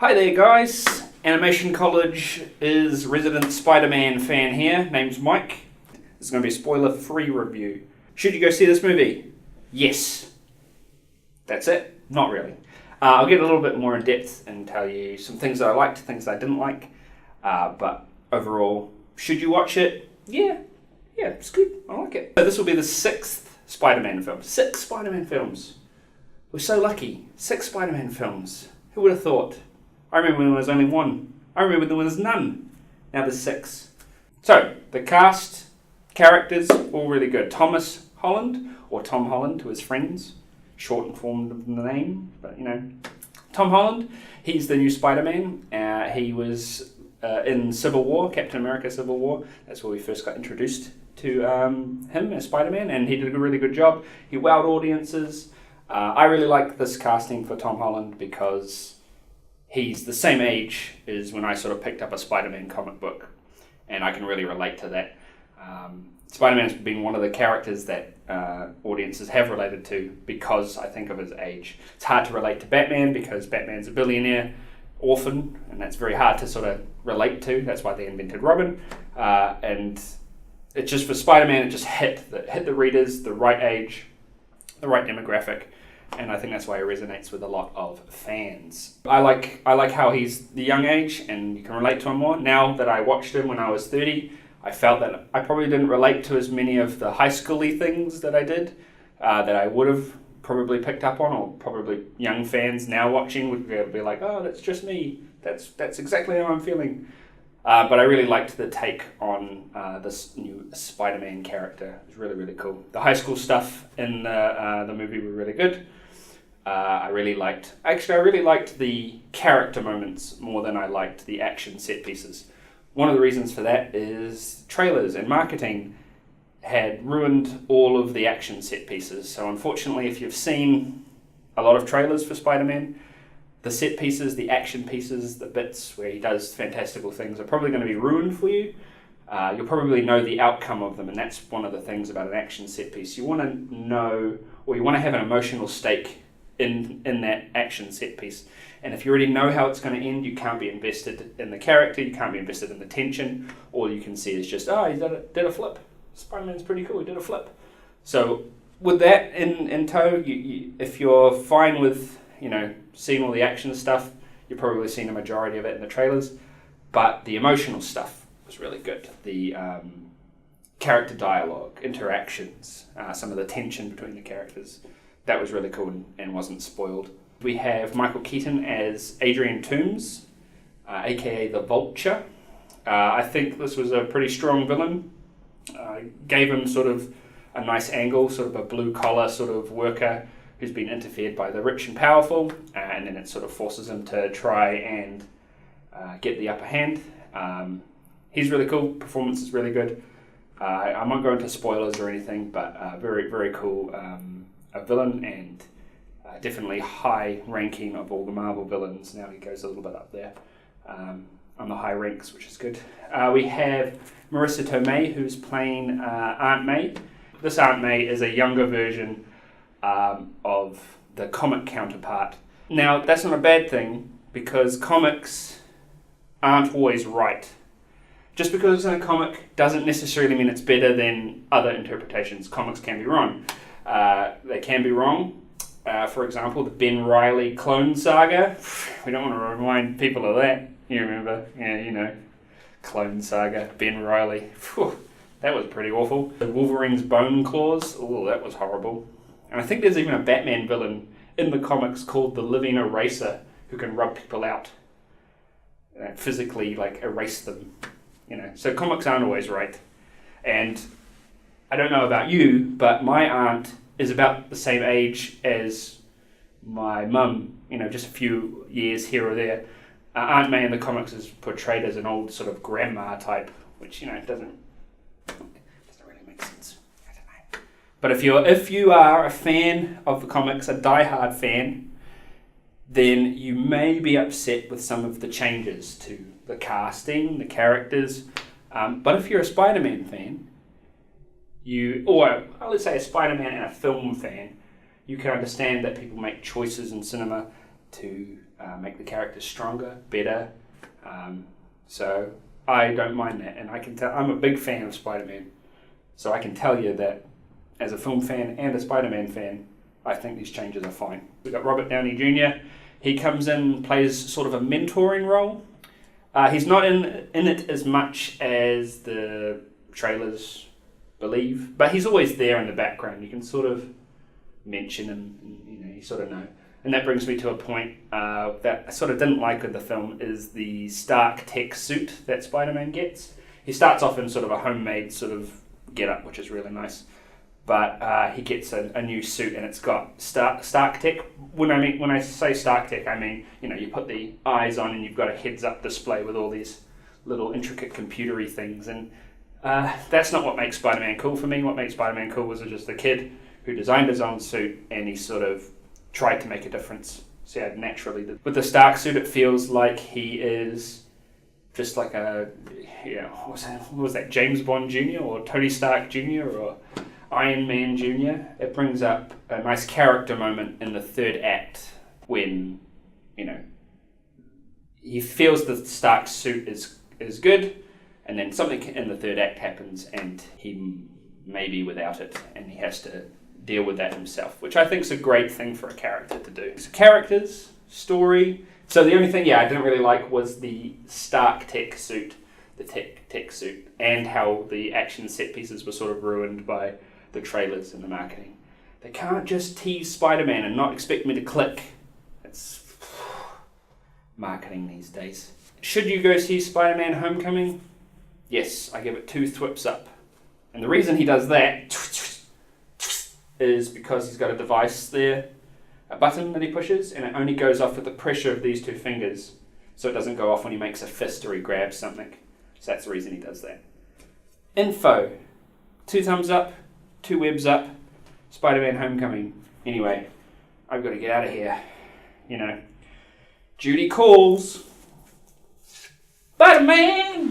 Hi there guys, Animation College is resident Spiderman fan here, name's Mike. This is going to be a spoiler-free review. Should you go see this movie? Yes. That's it? Not really. I'll get a little bit more in depth and tell you some things that I liked, things that I didn't like. But overall, should you watch it? Yeah, it's good. I like it. So this will be the 6th Spider-Man film. 6 Spider-Man films. We're so lucky. 6 Spider-Man films. Who would have thought? I remember when there was only 1. I remember there was none. Now there's 6. So, the cast, characters, all really good. Tom Holland to his friends. Short form of the name, but Tom Holland, he's the new Spider-Man. He was in Civil War, Captain America Civil War. That's where we first got introduced to him as Spider-Man, and he did a really good job. He wowed audiences. I really like this casting for Tom Holland because he's the same age as when I sort of picked up a Spider-Man comic book, and I can really relate to that. Spider-Man's been one of the characters that audiences have related to because I think of his age. It's hard to relate to Batman because Batman's a billionaire orphan, and that's very hard to sort of relate to. That's why they invented Robin. And it's just for Spider-Man, it just hit the readers, the right age, the right demographic. And I think that's why he resonates with a lot of fans. I like how he's the young age and you can relate to him more. Now that I watched him when I was 30, I felt that I probably didn't relate to as many of the high school-y things that I did, that I would have probably picked up on, or probably young fans now watching would be like, oh, that's just me. That's exactly how I'm feeling. But I really liked the take on this new Spider-Man character. It was really, really cool. The high school stuff in the movie were really good. I really liked the character moments more than I liked the action set pieces. One of the reasons for that is trailers and marketing had ruined all of the action set pieces. So unfortunately, if you've seen a lot of trailers for Spider-Man, the set pieces, the action pieces, the bits where he does fantastical things are probably going to be ruined for you. You'll probably know the outcome of them, and that's one of the things about an action set piece. You want to know, or you want to have an emotional stake in that action set piece. And if you already know how it's going to end, you can't be invested in the character, you can't be invested in the tension. All you can see is just, he did a flip. Spider-Man's pretty cool, he did a flip. So with that in tow, if you're fine with seeing all the action stuff, you've probably seen a majority of it in the trailers. But the emotional stuff was really good. The character dialogue, interactions, some of the tension between the characters, that was really cool and wasn't spoiled. We have Michael Keaton as Adrian Toomes, aka the Vulture. I think this was a pretty strong villain. Gave him sort of a nice angle, sort of a blue-collar sort of worker who's been interfered by the rich and powerful, and then it sort of forces him to try and get the upper hand. He's really cool, performance is really good. I won't go into spoilers or anything, but very, very cool a villain, and definitely high ranking of all the Marvel villains. Now he goes a little bit up there on the high ranks, which is good. We have Marissa Tomei, who's playing Aunt May. This Aunt May is a younger version of the comic counterpart. Now, that's not a bad thing, because comics aren't always right. Just because it's in a comic doesn't necessarily mean it's better than other interpretations. Comics can be wrong. They can be wrong. For example, the Ben Reilly clone saga. We don't want to remind people of that. You remember? Yeah, clone saga, Ben Reilly. Phew, that was pretty awful. The Wolverine's bone claws. Oh, that was horrible. And I think there's even a Batman villain in the comics called the Living Eraser who can rub people out. Physically, erase them. So comics aren't always right. And I don't know about you, but my aunt is about the same age as my mum, just a few years here or there. Aunt May in the comics is portrayed as an old sort of grandma type, which, doesn't really make sense. I don't know. But if you are a fan of the comics, a diehard fan, then you may be upset with some of the changes to the casting, the characters. But if you're a Spider-Man fan, let's say a Spider-Man and a film fan, you can understand that people make choices in cinema to make the characters stronger, better. So I don't mind that, and I can tell I'm a big fan of Spider-Man. So I can tell you that as a film fan and a Spider-Man fan, I think these changes are fine. We've got Robert Downey Jr. He comes in, plays sort of a mentoring role. He's not in it as much as the trailers believe, but he's always there in the background. You can sort of mention him, and, you sort of know. And that brings me to a point that I sort of didn't like with the film, is the Stark tech suit that Spider-Man gets. He starts off in sort of a homemade sort of get-up, which is really nice. But he gets a new suit, and it's got Stark tech. When I say Stark tech, I mean, you put the eyes on and you've got a heads-up display with all these little intricate computery things. And that's not what makes Spider-Man cool for me. What makes Spider-Man cool was just a kid who designed his own suit, and he sort of tried to make a difference. So yeah, naturally, with the Stark suit, it feels like he is just like what was that, James Bond Jr. or Tony Stark Jr. or Iron Man Jr. It brings up a nice character moment in the third act when, he feels the Stark suit is good, and then something in the third act happens and he may be without it, and he has to deal with that himself, which I think is a great thing for a character to do. So characters, story. So the only thing, I didn't really like was the Stark tech suit, the tech suit, and how the action set pieces were sort of ruined by the trailers and the marketing. They can't just tease Spider-Man and not expect me to click. It's marketing these days. Should you go see Spider-Man Homecoming? Yes, I give it 2 thwips up. And the reason he does that is because he's got a device there, a button that he pushes, and it only goes off with the pressure of these 2 fingers. So it doesn't go off when he makes a fist or he grabs something. So that's the reason he does that. Info. 2 thumbs up, 2 webs up. Spider-Man Homecoming. Anyway, I've got to get out of here. Judy calls. Spider-Man!